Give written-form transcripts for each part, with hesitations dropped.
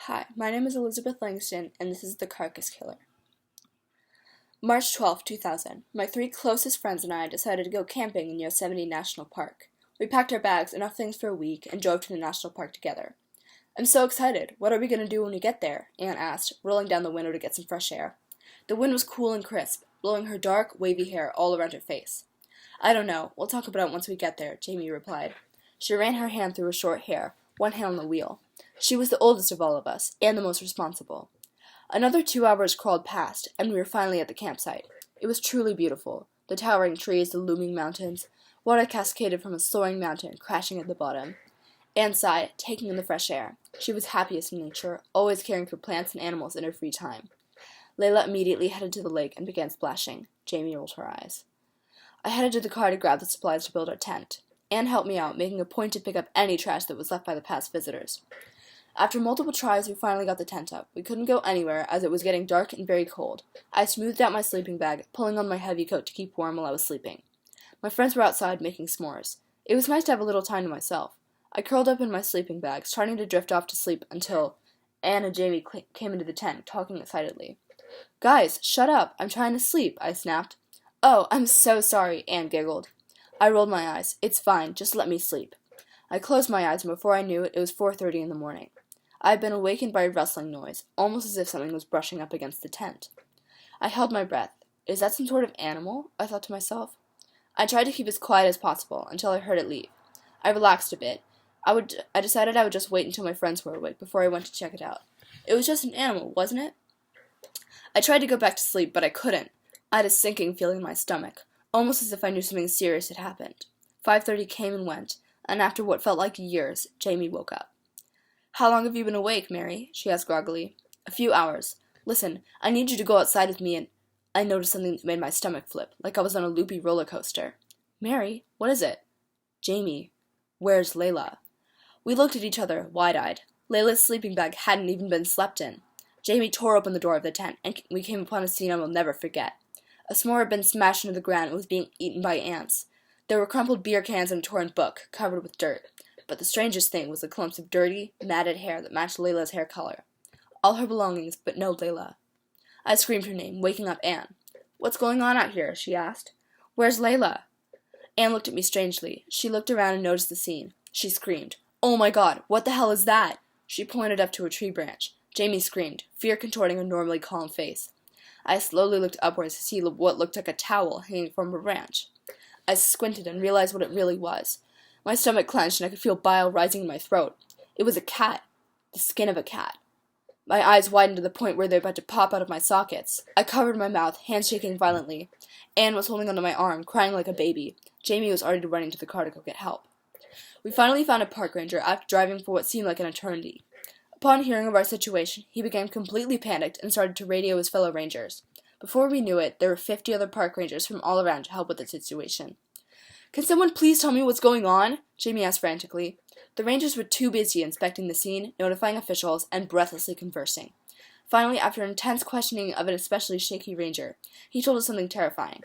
Hi, my name is Elizabeth Langston, and this is the Carcass Killer. March 12, 2000. My three closest friends and I decided to go camping in Yosemite National Park. We packed our bags, enough things for a week, and drove to the national park together. I'm so excited. What are we going to do when we get there? Anne asked, rolling down the window to get some fresh air. The wind was cool and crisp, blowing her dark, wavy hair all around her face. I don't know. We'll talk about it once we get there, Jamie replied. She ran her hand through her short hair, one hand on the wheel. She was the oldest of all of us, and the most responsible. Another 2 hours crawled past, and we were finally at the campsite. It was truly beautiful. The towering trees, the looming mountains. Water cascaded from a soaring mountain, crashing at the bottom. Anne sighed, taking in the fresh air. She was happiest in nature, always caring for plants and animals in her free time. Layla immediately headed to the lake and began splashing. Jamie rolled her eyes. I headed to the car to grab the supplies to build our tent. Anne helped me out, making a point to pick up any trash that was left by the past visitors. After multiple tries, we finally got the tent up. We couldn't go anywhere, as it was getting dark and very cold. I smoothed out my sleeping bag, pulling on my heavy coat to keep warm while I was sleeping. My friends were outside making s'mores. It was nice to have a little time to myself. I curled up in my sleeping bag, starting to drift off to sleep until Anne and Jamie came into the tent, talking excitedly. Guys, shut up. I'm trying to sleep, I snapped. Oh, I'm so sorry, Anne giggled. I rolled my eyes. It's fine. Just let me sleep. I closed my eyes, and before I knew it, it was 4:30 in the morning. I had been awakened by a rustling noise, almost as if something was brushing up against the tent. I held my breath. Is that some sort of animal? I thought to myself. I tried to keep as quiet as possible until I heard it leave. I relaxed a bit. I decided I would just wait until my friends were awake before I went to check it out. It was just an animal, wasn't it? I tried to go back to sleep, but I couldn't. I had a sinking feeling in my stomach, almost as if I knew something serious had happened. 5:30 came and went, and after what felt like years, Jamie woke up. How long have you been awake, Mary? She asked groggily. A few hours. Listen, I need you to go outside with me, and I noticed something that made my stomach flip, like I was on a loopy roller coaster. Mary, what is it? Jamie, where's Layla? We looked at each other, wide-eyed. Layla's sleeping bag hadn't even been slept in. Jamie tore open the door of the tent, and we came upon a scene I will never forget. A s'more had been smashed into the ground and was being eaten by ants. There were crumpled beer cans and a torn book, covered with dirt. But the strangest thing was the clumps of dirty, matted hair that matched Layla's hair color. All her belongings, but no Layla. I screamed her name, waking up Anne. What's going on out here? She asked. Where's Layla? Anne looked at me strangely. She looked around and noticed the scene. She screamed. Oh my God, what the hell is that? She pointed up to a tree branch. Jamie screamed, fear contorting her normally calm face. I slowly looked upwards to see what looked like a towel hanging from a branch. I squinted and realized what it really was. My stomach clenched, and I could feel bile rising in my throat. It was a cat. The skin of a cat. My eyes widened to the point where they were about to pop out of my sockets. I covered my mouth, hands shaking violently. Anne was holding onto my arm, crying like a baby. Jamie was already running to the car to go get help. We finally found a park ranger after driving for what seemed like an eternity. Upon hearing of our situation, he became completely panicked and started to radio his fellow rangers. Before we knew it, there were 50 other park rangers from all around to help with the situation. Can someone please tell me what's going on? Jamie asked frantically. The rangers were too busy inspecting the scene, notifying officials, and breathlessly conversing. Finally, after intense questioning of an especially shaky ranger, he told us something terrifying.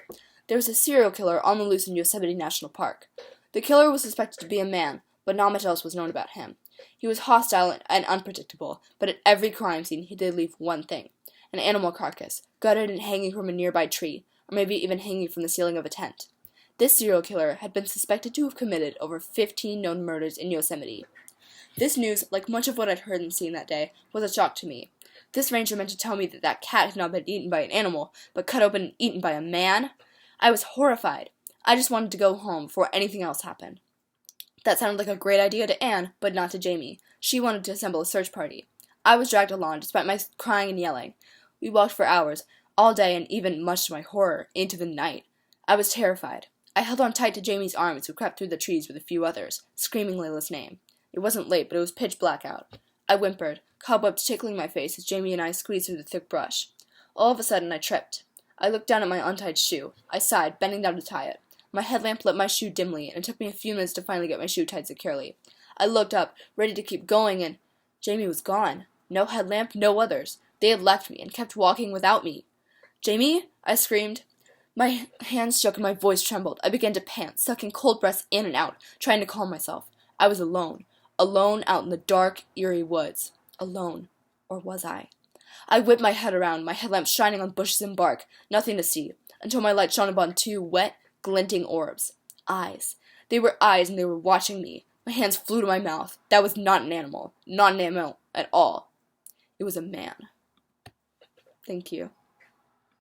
There was a serial killer on the loose in Yosemite National Park. The killer was suspected to be a man, but not much else was known about him. He was hostile and unpredictable, but at every crime scene he did leave one thing. An animal carcass, gutted and hanging from a nearby tree, or maybe even hanging from the ceiling of a tent. This serial killer had been suspected to have committed over 15 known murders in Yosemite. This news, like much of what I'd heard and seen that day, was a shock to me. This ranger meant to tell me that cat had not been eaten by an animal, but cut open and eaten by a man? I was horrified. I just wanted to go home before anything else happened. That sounded like a great idea to Anne, but not to Jamie. She wanted to assemble a search party. I was dragged along, despite my crying and yelling. We walked for hours, all day and even, much to my horror, into the night. I was terrified. I held on tight to Jamie's arm as we crept through the trees with a few others, screaming Layla's name. It wasn't late, but it was pitch black out. I whimpered, cobwebs tickling my face as Jamie and I squeezed through the thick brush. All of a sudden, I tripped. I looked down at my untied shoe. I sighed, bending down to tie it. My headlamp lit my shoe dimly, and it took me a few minutes to finally get my shoe tied securely. I looked up, ready to keep going, and Jamie was gone. No headlamp, no others. They had left me and kept walking without me. Jamie? I screamed. My hands shook and my voice trembled. I began to pant, sucking cold breaths in and out, trying to calm myself. I was alone. Alone out in the dark, eerie woods. Alone. Or was I? I whipped my head around, my headlamp shining on bushes and bark, nothing to see, until my light shone upon two wet, glinting orbs. Eyes. They were eyes, and they were watching me. My hands flew to my mouth. That was not an animal. Not an animal at all. It was a man. Thank you.